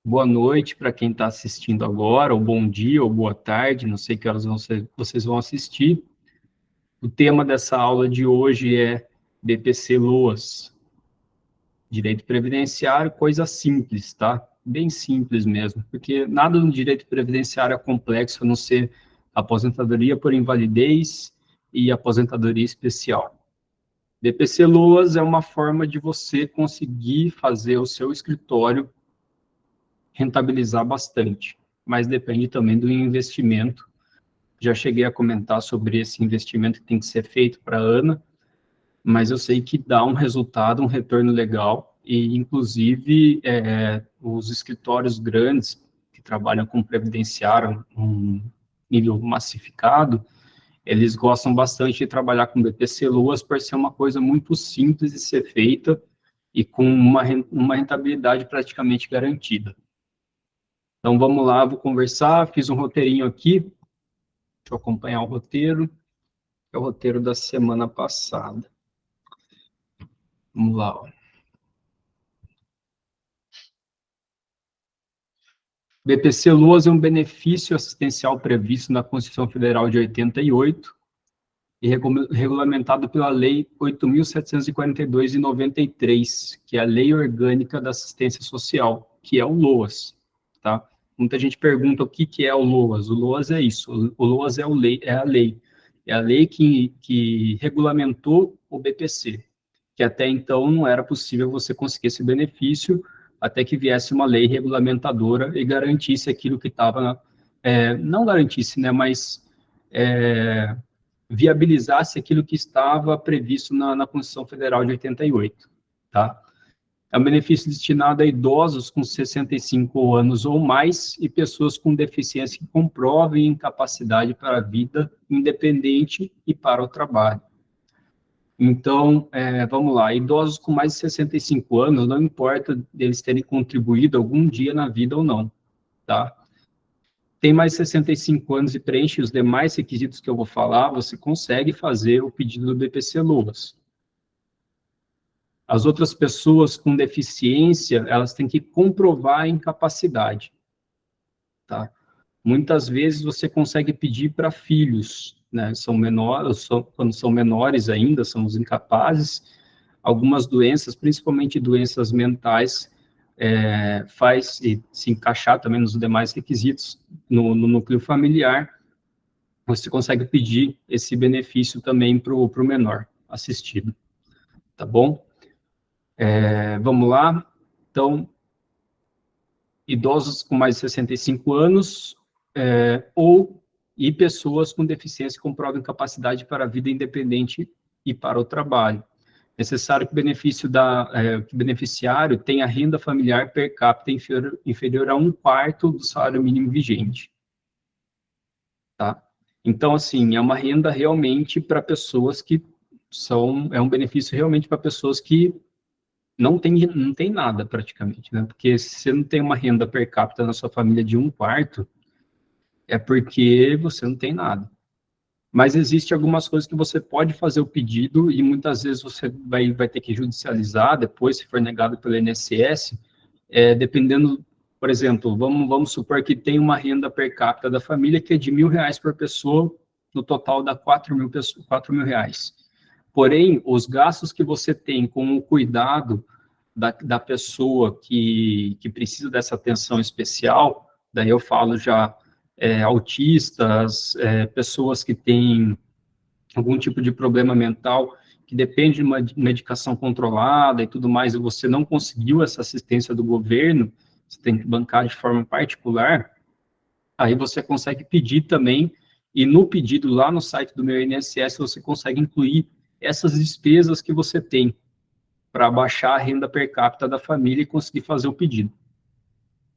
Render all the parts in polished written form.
Boa noite para quem está assistindo agora, ou bom dia, ou boa tarde, não sei que horas vocês vão assistir. O tema dessa aula de hoje é BPC-LOAS, Direito Previdenciário, coisa simples, tá? Bem simples mesmo, porque nada no direito previdenciário é complexo, a não ser aposentadoria por invalidez e aposentadoria especial. BPC-LOAS é uma forma de você conseguir fazer o seu escritório rentabilizar bastante, mas depende também do investimento. Já cheguei a comentar sobre esse investimento que tem que ser feito para a Ana, mas eu sei que dá um resultado, um retorno legal, e inclusive os escritórios grandes que trabalham com previdenciário, um nível massificado, eles gostam bastante de trabalhar com BPC-LOAS por ser uma coisa muito simples de ser feita e com uma rentabilidade praticamente garantida. Então, vamos lá, vou conversar, fiz um roteirinho aqui, deixa eu acompanhar o roteiro, é o roteiro da semana passada. Vamos lá, ó. BPC-LOAS é um benefício assistencial previsto na Constituição Federal de 88 e regulamentado pela Lei 8.742 de 93, que é a Lei Orgânica da Assistência Social, que é o LOAS, tá? Muita gente pergunta o que é o LOAS. O LOAS é isso, o LOAS é a lei. É a lei que regulamentou o BPC, que até então não era possível você conseguir esse benefício até que viesse uma lei regulamentadora e garantisse aquilo que estava, não garantisse, né, mas viabilizasse aquilo que estava previsto na Constituição Federal de 88, tá? É um benefício destinado a idosos com 65 anos ou mais e pessoas com deficiência que comprovem incapacidade para a vida independente e para o trabalho. Então, vamos lá, idosos com mais de 65 anos, não importa eles terem contribuído algum dia na vida ou não, tá? Tem mais de 65 anos e preenche os demais requisitos que eu vou falar, você consegue fazer o pedido do BPC-LOAS. As outras pessoas com deficiência, elas têm que comprovar a incapacidade, tá? Muitas vezes você consegue pedir para filhos, né? São menores, quando são menores ainda, são os incapazes. Algumas doenças, principalmente doenças mentais, faz se encaixar também nos demais requisitos no núcleo familiar. Você consegue pedir esse benefício também para o menor assistido, tá bom? Vamos lá. Então, idosos com mais de 65 anos e pessoas com deficiência que comprovam incapacidade para a vida independente e para o trabalho. Necessário que o beneficiário tenha renda familiar per capita inferior a 1/4 do salário mínimo vigente. Tá? Então, assim, é uma renda realmente para pessoas que é um benefício realmente para pessoas que não tem nada praticamente, né? Porque se você não tem uma renda per capita na sua família de 1/4, é porque você não tem nada. Mas existe algumas coisas que você pode fazer o pedido e muitas vezes você vai ter que judicializar depois, se for negado pelo INSS, dependendo, por exemplo, vamos supor que tem uma renda per capita da família que é de R$ 1.000 por pessoa, no total dá R$ 4.000. Porém, os gastos que você tem com o cuidado da pessoa que precisa dessa atenção especial, daí eu falo já autistas, pessoas que têm algum tipo de problema mental, que depende de uma medicação controlada e tudo mais, e você não conseguiu essa assistência do governo, você tem que bancar de forma particular, aí você consegue pedir também, e no pedido lá no site do meu INSS, você consegue incluir essas despesas que você tem para baixar a renda per capita da família e conseguir fazer o pedido.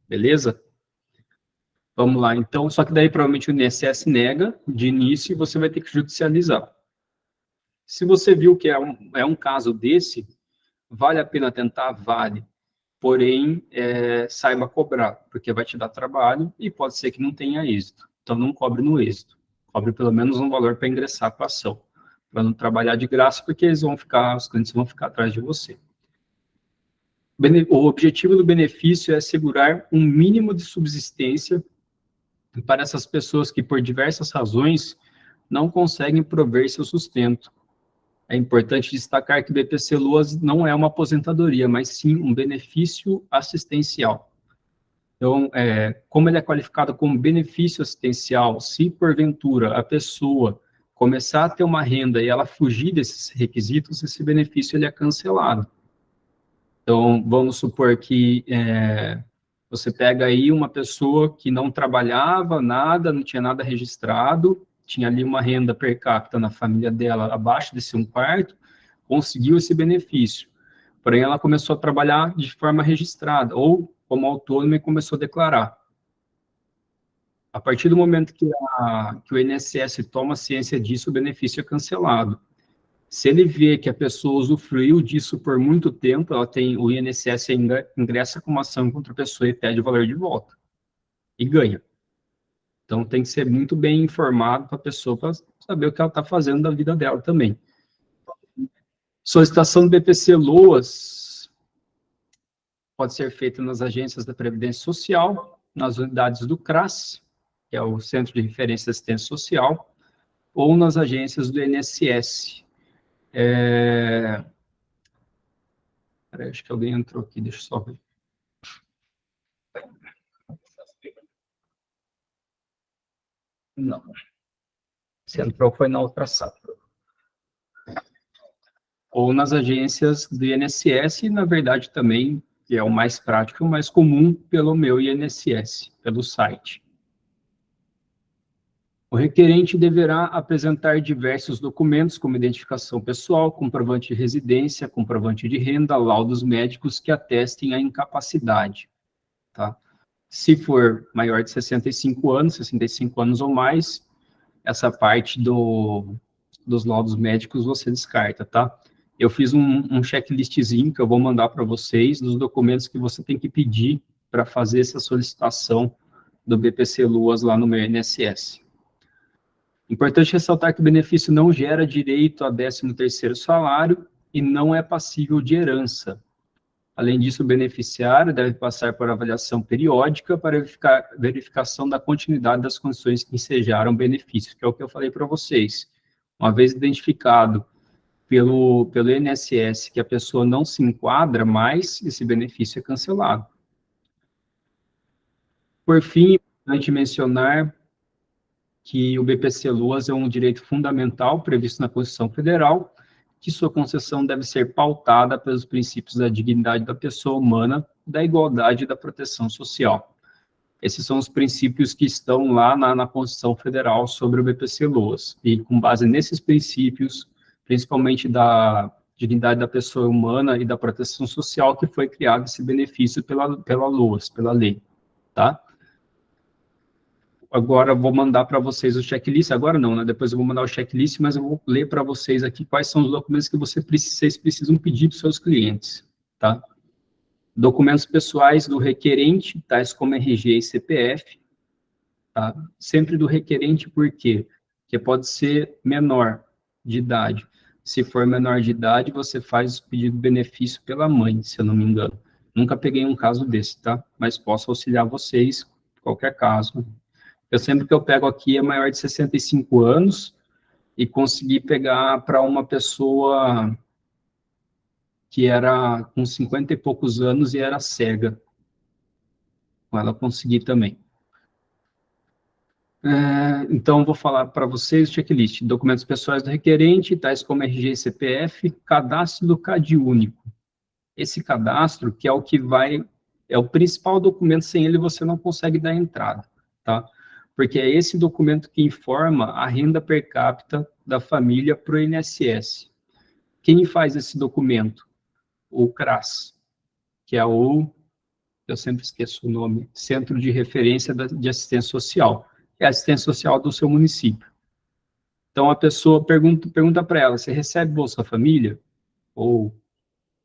Beleza? Vamos lá, então, só que daí provavelmente o INSS nega de início e você vai ter que judicializar. Se você viu que é um caso desse, vale a pena tentar? Vale. Porém, saiba cobrar, porque vai te dar trabalho e pode ser que não tenha êxito. Então, não cobre no êxito. Cobre pelo menos um valor para ingressar com a ação. Para não trabalhar de graça, porque os clientes vão ficar atrás de você. O objetivo do benefício é assegurar um mínimo de subsistência para essas pessoas que, por diversas razões, não conseguem prover seu sustento. É importante destacar que o BPC Loas não é uma aposentadoria, mas sim um benefício assistencial. Então, como ele é qualificado como benefício assistencial, se porventura a pessoa começar a ter uma renda e ela fugir desses requisitos, esse benefício ele é cancelado. Então, vamos supor que você pega aí uma pessoa que não trabalhava nada, não tinha nada registrado, tinha ali uma renda per capita na família dela abaixo desse 1/4, conseguiu esse benefício. Porém, ela começou a trabalhar de forma registrada, ou como autônoma e começou a declarar. A partir do momento que o INSS toma ciência disso, o benefício é cancelado. Se ele vê que a pessoa usufruiu disso por muito tempo, o INSS ingressa com uma ação contra a pessoa e pede o valor de volta. E ganha. Então, tem que ser muito bem informado para a pessoa, para saber o que ela está fazendo da vida dela também. Solicitação do BPC Loas pode ser feita nas agências da Previdência Social, nas unidades do CRAS, que é o Centro de Referência de Assistência Social, ou nas agências do INSS. Peraí, acho que alguém entrou aqui, deixa eu só ver. Não. Se entrou foi na outra sala. Ou nas agências do INSS, e na verdade também, que é o mais prático, o mais comum, pelo meu INSS, pelo site. O requerente deverá apresentar diversos documentos, como identificação pessoal, comprovante de residência, comprovante de renda, laudos médicos que atestem a incapacidade, tá? Se for maior de 65 anos ou mais, essa parte dos laudos médicos você descarta, tá? Eu fiz um checklistzinho que eu vou mandar para vocês, dos documentos que você tem que pedir para fazer essa solicitação do BPC Loas lá no meu INSS. Importante ressaltar que o benefício não gera direito a 13º salário e não é passível de herança. Além disso, o beneficiário deve passar por avaliação periódica para verificação da continuidade das condições que ensejaram o benefício, que é o que eu falei para vocês. Uma vez identificado pelo INSS que a pessoa não se enquadra mais, esse benefício é cancelado. Por fim, é importante mencionar que o BPC Loas é um direito fundamental previsto na Constituição Federal, que sua concessão deve ser pautada pelos princípios da dignidade da pessoa humana, da igualdade e da proteção social. Esses são os princípios que estão lá na Constituição Federal sobre o BPC Loas. E com base nesses princípios, principalmente da dignidade da pessoa humana e da proteção social, que foi criado esse benefício pela Loas, pela lei, tá? Agora, vou mandar para vocês o checklist, agora não, né? Depois eu vou mandar o checklist, mas eu vou ler para vocês aqui quais são os documentos que vocês precisam pedir para os seus clientes, tá? Documentos pessoais do requerente, tais como RG e CPF, tá? Sempre do requerente, por quê? Porque pode ser menor de idade. Se for menor de idade, você faz o pedido de benefício pela mãe, se eu não me engano. Nunca peguei um caso desse, tá? Mas posso auxiliar vocês, em qualquer caso. Eu sempre que eu pego aqui é maior de 65 anos e consegui pegar para uma pessoa que era com 50 e poucos anos e era cega. Com ela consegui também. Então, vou falar para vocês o checklist. Documentos pessoais do requerente, tais como RG e CPF, cadastro do CadÚnico. Esse cadastro, que é o que é o principal documento, sem ele você não consegue dar entrada, tá? Porque é esse documento que informa a renda per capita da família para o INSS. Quem faz esse documento? O CRAS, que é eu sempre esqueço o nome, Centro de Referência de Assistência Social. É a assistência social do seu município. Então, a pessoa pergunta para ela, você recebe Bolsa Família? Ou,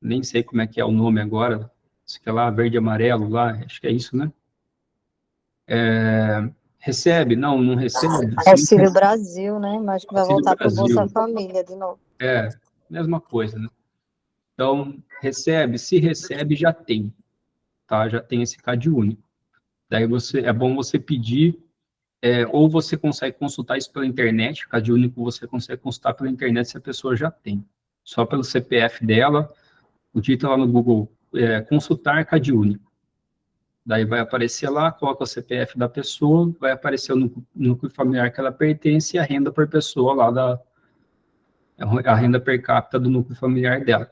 nem sei como é que é o nome agora, acho que é lá, verde e amarelo, lá, acho que é isso, né? Recebe? Não, não recebe. Auxílio Brasil, né? Mas que vai Auxílio voltar para o Bolsa Brasil. Família de novo. Mesma coisa, né? Então, se recebe, já tem, tá? Já tem esse CAD único. Daí é bom você pedir, ou você consegue consultar isso pela internet, o CAD único você consegue consultar pela internet se a pessoa já tem. Só pelo CPF dela, digita lá no Google, consultar CAD único. Daí vai aparecer lá, coloca o CPF da pessoa, vai aparecer o núcleo familiar que ela pertence e a renda por pessoa lá, a renda per capita do núcleo familiar dela.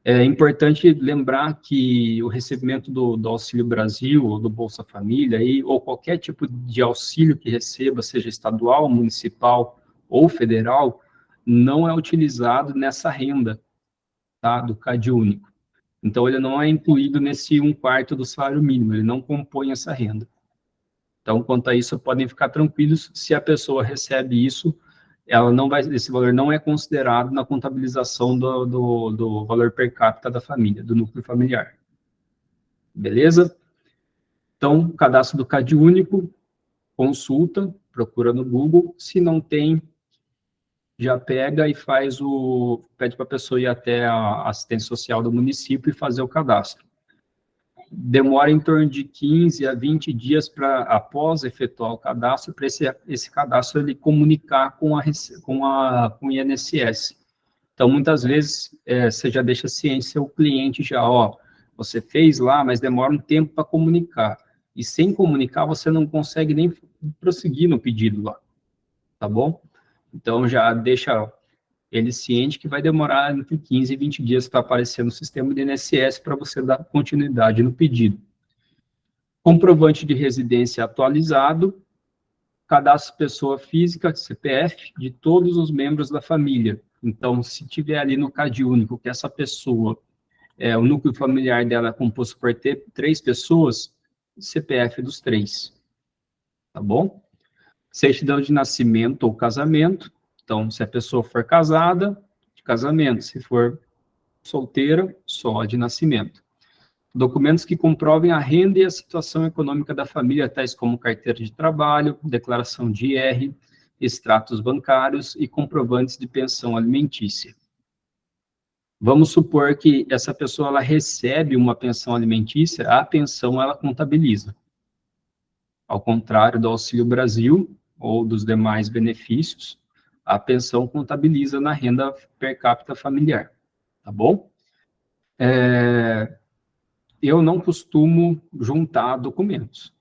É importante lembrar que o recebimento do Auxílio Brasil, ou do Bolsa Família, ou qualquer tipo de auxílio que receba, seja estadual, municipal ou federal, não é utilizado nessa renda, tá, do CAD único. Então, ele não é incluído nesse 1/4 do salário mínimo, ele não compõe essa renda. Então, quanto a isso, podem ficar tranquilos, se a pessoa recebe isso, esse valor não é considerado na contabilização do valor per capita da família, do núcleo familiar. Beleza? Então, cadastro do CAD único, consulta, procura no Google, se não tem, já pega e pede para a pessoa ir até a assistência social do município e fazer o cadastro. Demora em torno de 15 a 20 dias após efetuar o cadastro, para esse cadastro ele comunicar com o INSS. Então, muitas vezes, você já deixa ciência o cliente já, você fez lá, mas demora um tempo para comunicar. E sem comunicar, você não consegue nem prosseguir no pedido lá, tá bom? Então, já deixa ele ciente que vai demorar entre 15 e 20 dias para aparecer no sistema do INSS para você dar continuidade no pedido. Comprovante de residência atualizado, cadastro pessoa física, CPF, de todos os membros da família. Então, se tiver ali no CAD único que essa pessoa, o núcleo familiar dela é composto por 3 pessoas, CPF dos 3, tá bom? Certidão de nascimento ou casamento, então, se a pessoa for casada, de casamento, se for solteira, só de nascimento. Documentos que comprovem a renda e a situação econômica da família, tais como carteira de trabalho, declaração de IR, extratos bancários e comprovantes de pensão alimentícia. Vamos supor que essa pessoa ela recebe uma pensão alimentícia, a pensão ela contabiliza. Ao contrário do Auxílio Brasil ou dos demais benefícios, a pensão contabiliza na renda per capita familiar, tá bom? Eu não costumo juntar documentos,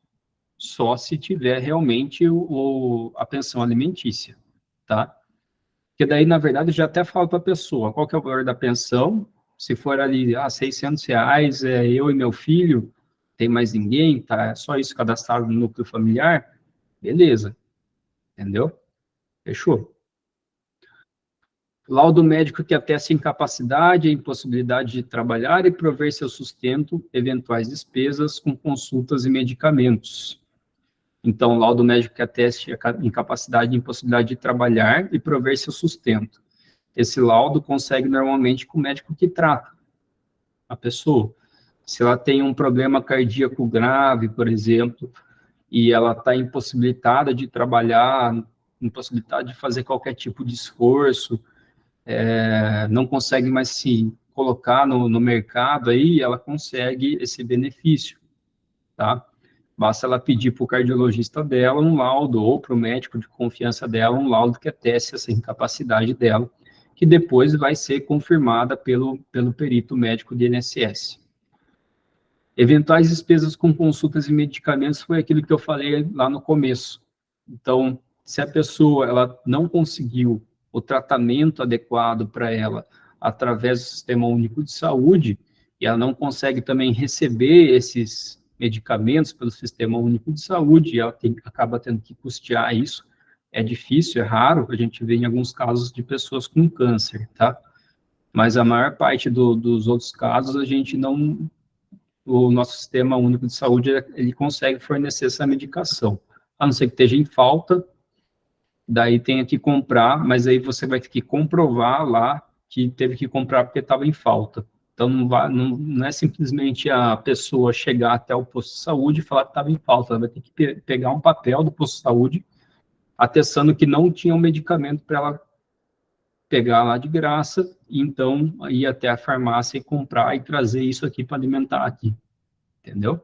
só se tiver realmente a pensão alimentícia, tá? Porque daí, na verdade, eu já até falo para a pessoa qual que é o valor da pensão, se for ali, R$600, eu e meu filho, tem mais ninguém, tá? É só isso cadastrado no núcleo familiar, beleza, entendeu? Fechou? Laudo médico que atesta incapacidade e impossibilidade de trabalhar e prover seu sustento, eventuais despesas com consultas e medicamentos. Então, laudo médico que ateste a incapacidade e impossibilidade de trabalhar e prover seu sustento. Esse laudo consegue normalmente com o médico que trata a pessoa. Se ela tem um problema cardíaco grave, por exemplo, e ela está impossibilitada de trabalhar, impossibilitada de fazer qualquer tipo de esforço, não consegue mais se colocar no mercado, aí ela consegue esse benefício, tá? Basta ela pedir para o cardiologista dela um laudo, ou para o médico de confiança dela, um laudo que ateste essa incapacidade dela, que depois vai ser confirmada pelo perito médico do INSS. Eventuais despesas com consultas e medicamentos foi aquilo que eu falei lá no começo. Então, se a pessoa ela não conseguiu o tratamento adequado para ela através do Sistema Único de Saúde, e ela não consegue também receber esses medicamentos pelo Sistema Único de Saúde, e ela acaba tendo que custear isso, é difícil, é raro, a gente vê em alguns casos de pessoas com câncer, tá? Mas a maior parte dos outros casos, a gente não... O nosso Sistema Único de Saúde, ele consegue fornecer essa medicação. A não ser que esteja em falta, daí tenha que comprar, mas aí você vai ter que comprovar lá que teve que comprar porque estava em falta. Então, não é simplesmente a pessoa chegar até o posto de saúde e falar que estava em falta, ela vai ter que pegar um papel do posto de saúde atestando que não tinha um medicamento para ela pegar lá de graça, e então ir até a farmácia e comprar e trazer isso aqui para alimentar aqui, entendeu?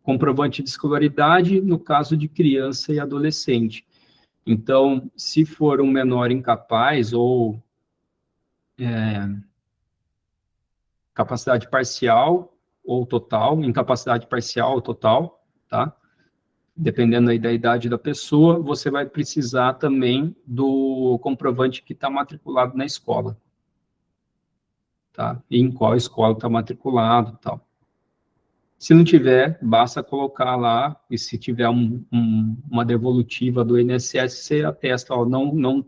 Comprovante de escolaridade no caso de criança e adolescente. Então, se for um menor incapaz ou capacidade parcial ou total, incapacidade parcial ou total, tá? Dependendo aí da idade da pessoa, você vai precisar também do comprovante que está matriculado na escola, tá? E em qual escola está matriculado, tal. Se não tiver, basta colocar lá, e se tiver uma devolutiva do INSS, você atesta, ó, não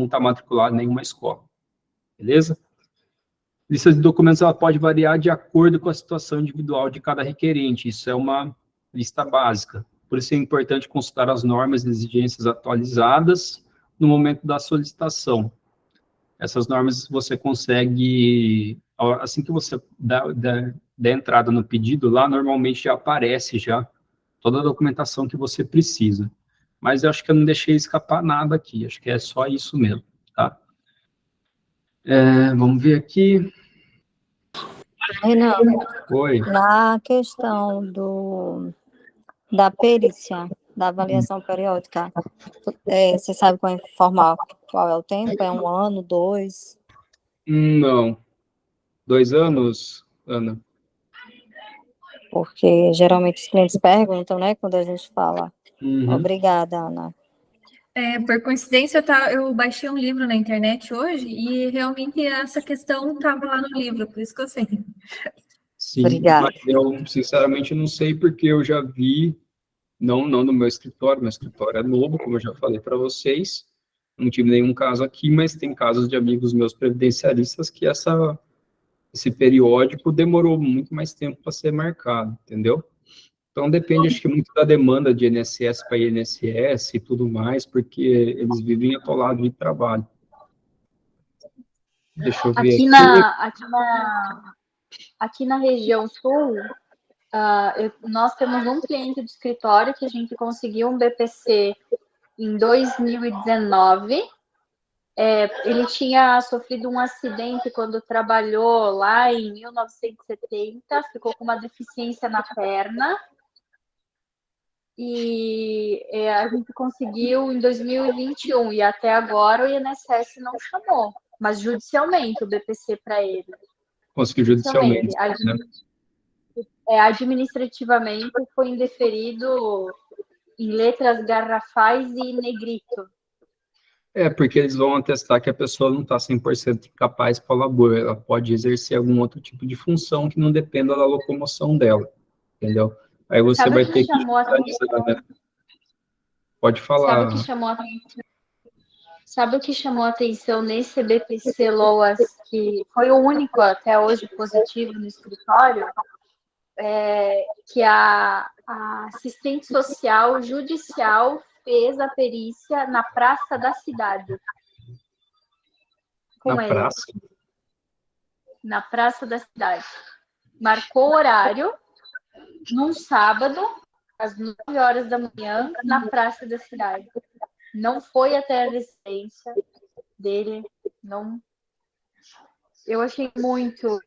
está matriculado em nenhuma escola, beleza? Lista de documentos ela pode variar de acordo com a situação individual de cada requerente, isso é uma lista básica. Por isso é importante consultar as normas e exigências atualizadas no momento da solicitação. Essas normas você consegue, assim que você dá entrada no pedido, lá normalmente já aparece já toda a documentação que você precisa. Mas eu acho que eu não deixei escapar nada aqui, acho que é só isso mesmo, tá? Vamos ver aqui. Renan, Oi. na questão da perícia, da avaliação periódica, você sabe qual é o tempo? É 1 ano, 2? Não. 2 anos, Ana? Porque geralmente os clientes perguntam, né, quando a gente fala. Uhum. Obrigada, Ana. Por coincidência, eu baixei um livro na internet hoje e realmente essa questão estava lá no livro, por isso que eu sei. Sim, Obrigada. mas eu sinceramente não sei porque eu já vi, não no meu escritório é novo, como eu já falei para vocês, não tive nenhum caso aqui, mas tem casos de amigos meus previdenciaristas que esse periódico demorou muito mais tempo para ser marcado, entendeu? Então depende, acho que muito da demanda de INSS para INSS e tudo mais, porque eles vivem atolados de trabalho. Deixa eu ver aqui na região sul, nós temos um cliente do escritório que a gente conseguiu um BPC em 2019. Ele tinha sofrido um acidente quando trabalhou lá em 1970, ficou com uma deficiência na perna. E a gente conseguiu em 2021, e até agora o INSS não chamou, mas judicialmente o BPC para ele. Conseguiu judicialmente, né? Administrativamente foi indeferido em letras garrafais e negrito. Porque eles vão atestar que a pessoa não está 100% capaz para o labor, ela pode exercer algum outro tipo de função que não dependa da locomoção dela, entendeu? Aí você vai ter que analisar, né? Pode falar. Sabe o que chamou a atenção nesse BPC LOAS, que foi o único até hoje positivo no escritório? Que a assistente social judicial fez a perícia na praça da cidade. Na praça da cidade. Marcou o horário, num sábado, às 9 horas da manhã, na praça da cidade. Não foi até a residência dele, não. Eu achei muito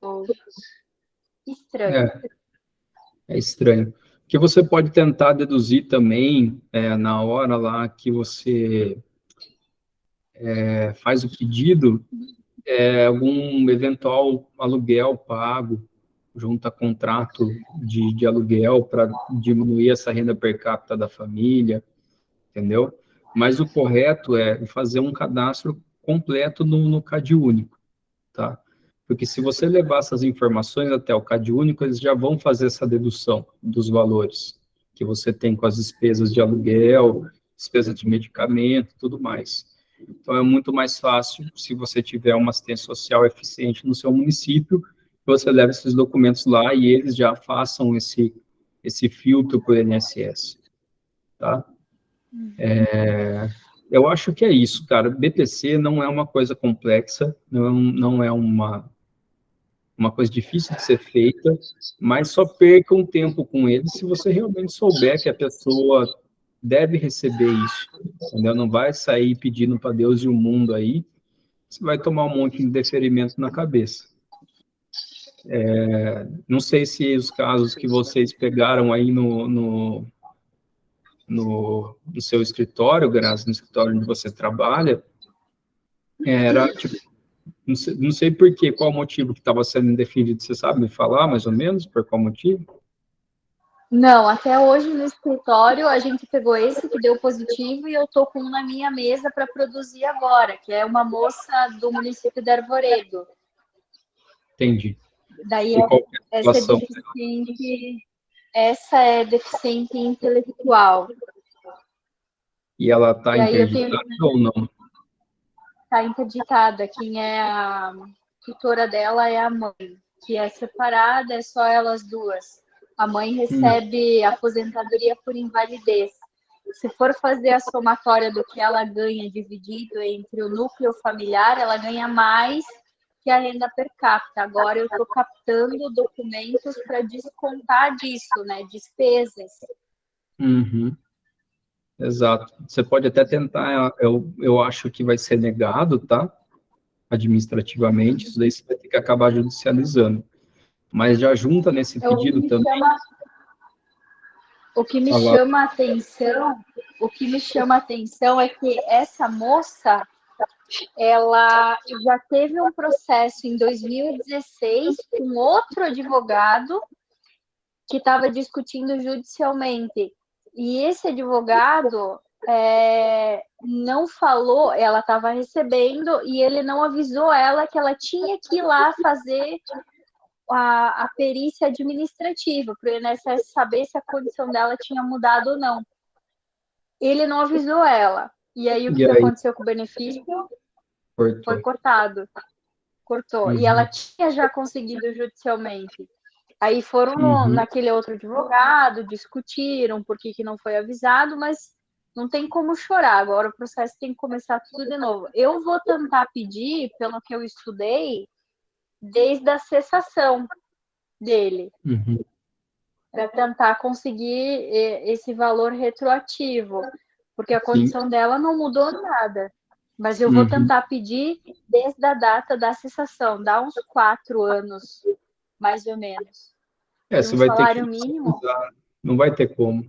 estranho. É estranho. O que você pode tentar deduzir também, na hora lá que você faz o pedido, algum eventual aluguel pago junto a contrato de aluguel para diminuir essa renda per capita da família, entendeu? Mas o correto é fazer um cadastro completo no CadÚnico, tá? Porque se você levar essas informações até o CadÚnico, eles já vão fazer essa dedução dos valores que você tem com as despesas de aluguel, despesa de medicamento, tudo mais. Então, é muito mais fácil, se você tiver uma assistência social eficiente no seu município, você leva esses documentos lá e eles já façam esse filtro para o INSS, tá? Eu acho que é isso, cara. BPC não é uma coisa complexa, não é uma coisa difícil de ser feita, mas só perca um tempo com ele se você realmente souber que a pessoa deve receber isso, entendeu? Não vai sair pedindo para Deus e o mundo aí, você vai tomar um monte de deferimento na cabeça. Não sei se os casos que vocês pegaram aí no seu escritório, Graça, no escritório onde você trabalha, era, tipo, não sei por quê, qual o motivo que estava sendo indefinido, você sabe me falar, mais ou menos, por qual motivo? Não, até hoje no escritório a gente pegou esse que deu positivo e eu tô com um na minha mesa para produzir agora, que é uma moça do município de Arvoredo. Entendi. Daí E qual que é a essa situação? essa é deficiente intelectual. E ela está E aí eu interditada tenho ou não? tá interditada. Quem é a tutora dela é a mãe, que é separada, é só elas duas. A mãe recebe aposentadoria por invalidez. Se for fazer a somatória do que ela ganha dividido entre o núcleo familiar, ela ganha mais que a renda per capita. Agora eu estou captando documentos para descontar disso, né? Despesas. Uhum. Exato. Você pode até tentar, eu acho que vai ser negado, tá? Administrativamente, isso daí você vai ter que acabar judicializando. Mas já junta nesse pedido também. O que me chama a atenção é que essa moça, ela já teve um processo em 2016 com outro advogado que estava discutindo judicialmente. E esse advogado não falou, ela estava recebendo e ele não avisou ela que ela tinha que ir lá fazer a perícia administrativa, para o INSS saber se a condição dela tinha mudado ou não. Ele não avisou ela. E aí, o que aconteceu com o benefício? Foi cortado. Cortou. E ela tinha já conseguido judicialmente. Aí foram naquele outro advogado, discutiram por que não foi avisado, mas não tem como chorar. Agora o processo tem que começar tudo de novo. Eu vou tentar pedir, pelo que eu estudei, desde a cessação dele, para tentar conseguir esse valor retroativo, porque a condição dela não mudou nada. Mas eu vou tentar pedir desde a data da cessação, dá uns 4 anos, mais ou menos. Você vai ter que mínimo. Não vai ter como.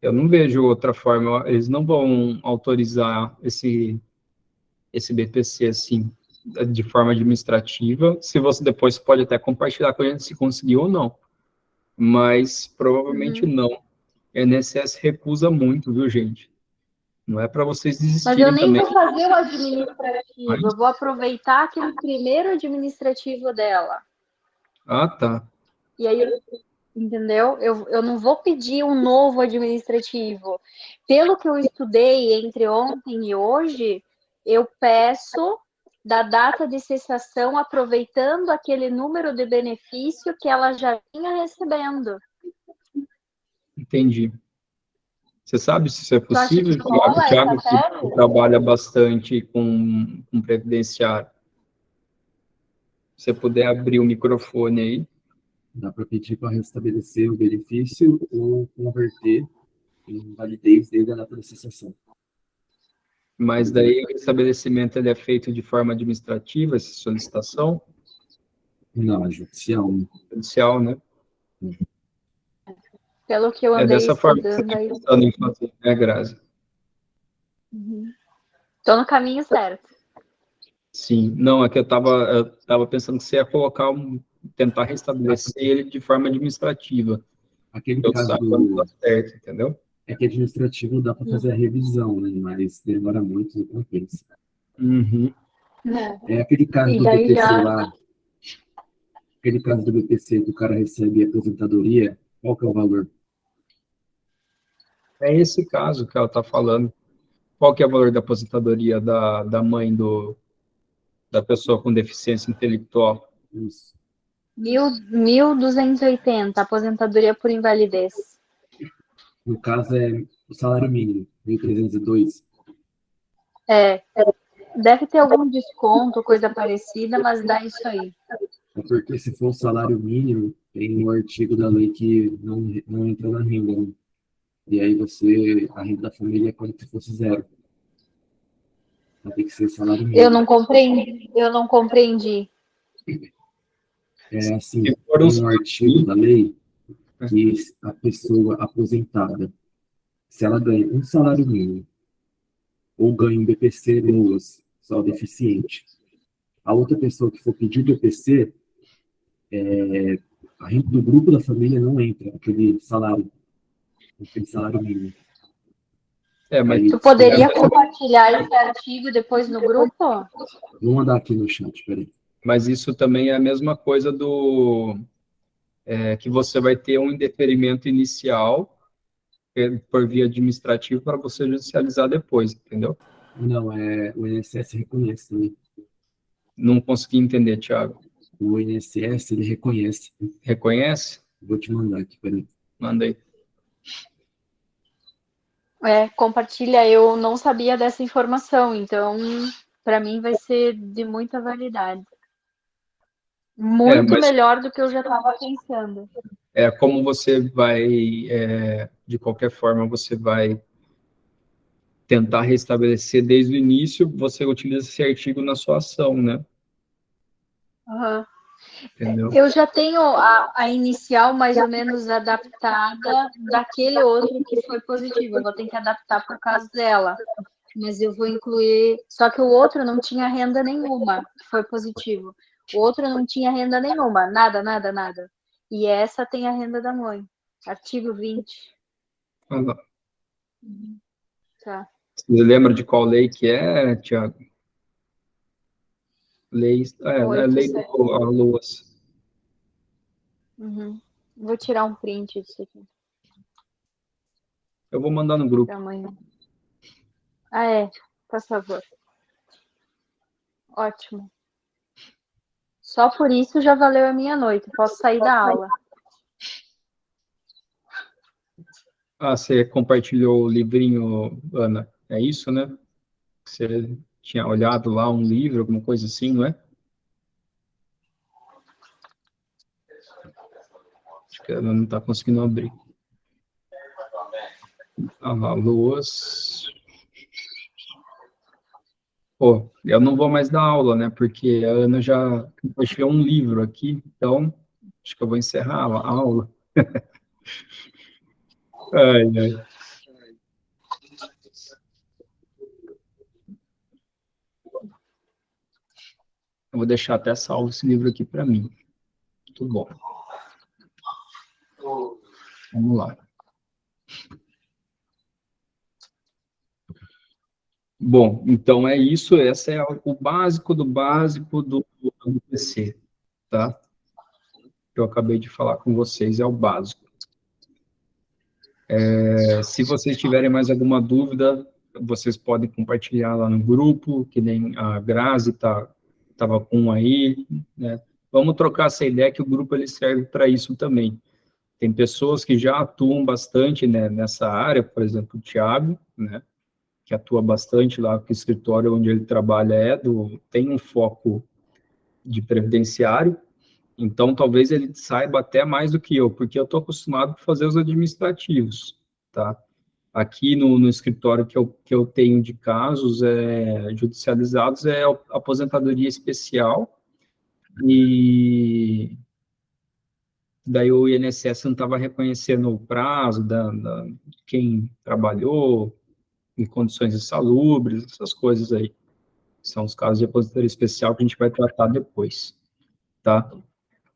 Eu não vejo outra forma. Eles não vão autorizar esse BPC assim, de forma administrativa. Se você depois pode até compartilhar com a gente se conseguiu ou não. Mas provavelmente não. A INSS recusa muito, viu, gente? Não é para vocês desistirem também. Mas eu nem vou fazer o administrativo, eu vou aproveitar aquele primeiro administrativo dela. Ah, tá. E aí, entendeu? Eu não vou pedir um novo administrativo. Pelo que eu estudei entre ontem e hoje, eu peço da data de cessação, aproveitando aquele número de benefício que ela já vinha recebendo. Entendi. Você sabe se isso é possível? O Thiago que trabalha bastante com previdenciário. Se você puder abrir o microfone aí. Dá para pedir para restabelecer o benefício ou converter em validez desde a data da cessação. Mas daí o estabelecimento ele é feito de forma administrativa, essa solicitação? Não, é judicial. Judicial, né? Pelo que eu andei dessa forma que você está pensando em fazer, né, Grazi? Estou no caminho certo. Sim. Não, é que eu estava pensando que você ia colocar tentar restabelecer ele de forma administrativa. Aquele eu caso do... certo, entendeu? É que administrativo dá para fazer a revisão, né? Mas demora muito no compensa. É aquele caso do BPC lá. Aquele caso do BPC que o cara recebe aposentadoria, qual que é o valor? É esse caso que ela está falando. Qual que é o valor da aposentadoria da mãe da pessoa com deficiência intelectual? Isso. 1.280, aposentadoria por invalidez. No caso, é o salário mínimo, 1.302. Deve ter algum desconto, coisa parecida, mas dá isso aí. É porque se for o salário mínimo, tem um artigo da lei que não entra na renda. Né? E aí a renda da família é como se fosse zero. Vai ter que ser salário mínimo. Eu não compreendi. É assim, Se for um tem um artigo da lei que a pessoa aposentada, se ela ganha um salário mínimo ou ganha um BPC NUAS, só deficiente, a outra pessoa que for pedir BPC, a renda do grupo da família não entra, aquele salário mínimo. Mas Tu poderia compartilhar esse artigo depois no grupo? Vou mandar aqui no chat, peraí. Mas isso também é a mesma coisa que você vai ter um indeferimento inicial por via administrativa para você judicializar depois, entendeu? Não, o INSS reconhece também. Não consegui entender, Thiago. O INSS, ele reconhece. Reconhece? Vou te mandar aqui, peraí. Manda aí. Compartilha, eu não sabia dessa informação, então, para mim vai ser de muita validade. Muito melhor do que eu já estava pensando. Como você vai, de qualquer forma, você vai tentar restabelecer desde o início, você utiliza esse artigo na sua ação, né? Uhum. Entendeu? Eu já tenho a inicial mais ou menos adaptada daquele outro que foi positivo. Eu vou ter que adaptar por causa dela. Mas eu vou incluir. Só que o outro não tinha renda nenhuma, que foi positivo. O outro não tinha renda nenhuma, nada, nada, nada. E essa tem a renda da mãe. Artigo 20. Tá. Você lembra de qual lei que é, Thiago? Lei, a lei do LOAS. Uhum. Vou tirar um print disso aqui. Eu vou mandar no grupo. Amanhã. Por favor. Ótimo. Só por isso já valeu a minha noite. Posso sair da aula. Você compartilhou o livrinho, Ana? É isso, né? Você tinha olhado lá um livro, alguma coisa assim, não é? Acho que ela não está conseguindo abrir. Lá, Luas. Eu não vou mais dar aula, né? Porque a Ana já compartilhou um livro aqui, então acho que eu vou encerrar a aula. Ai, ai. Eu vou deixar até salvo esse livro aqui para mim. Muito bom. Vamos lá. Bom, então é isso. Esse é o básico do básico do PC, tá? Que eu acabei de falar com vocês, é o básico. Se vocês tiverem mais alguma dúvida, vocês podem compartilhar lá no grupo, que nem a Grazi estava com aí, né? Vamos trocar essa ideia que o grupo ele serve para isso também. Tem pessoas que já atuam bastante, né, nessa área, por exemplo, o Thiago, né, que atua bastante lá, que o escritório onde ele trabalha tem um foco de previdenciário, então talvez ele saiba até mais do que eu, porque eu estou acostumado a fazer os administrativos, tá? Aqui no escritório que eu tenho de casos judicializados é a aposentadoria especial, e daí o INSS não estava reconhecendo o prazo de quem trabalhou em condições insalubres, essas coisas aí. São os casos de aposentadoria especial que a gente vai tratar depois, tá?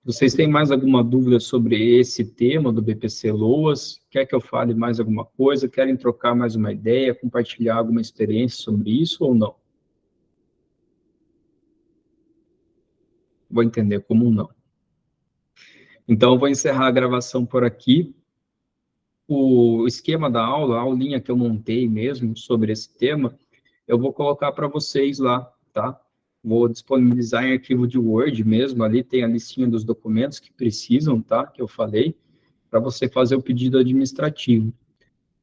Vocês têm mais alguma dúvida sobre esse tema do BPC LOAS? Quer que eu fale mais alguma coisa? Querem trocar mais uma ideia, compartilhar alguma experiência sobre isso ou não? Vou entender como não. Então, eu vou encerrar a gravação por aqui. O esquema da aula, a aulinha que eu montei mesmo sobre esse tema, eu vou colocar para vocês lá, tá? Vou disponibilizar em arquivo de Word mesmo, ali tem a listinha dos documentos que precisam, tá? Que eu falei, para você fazer o pedido administrativo.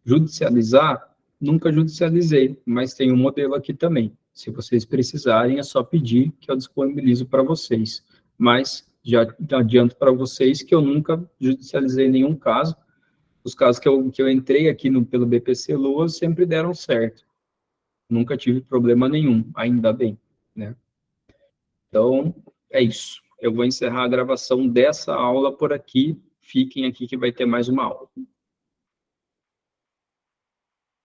Judicializar, nunca judicializei, mas tem um modelo aqui também. Se vocês precisarem, é só pedir que eu disponibilizo para vocês. Mas já adianto para vocês que eu nunca judicializei nenhum caso, os casos que eu entrei aqui pelo BPC Loas sempre deram certo. Nunca tive problema nenhum, ainda bem, né? Então, é isso. Eu vou encerrar a gravação dessa aula por aqui. Fiquem aqui que vai ter mais uma aula.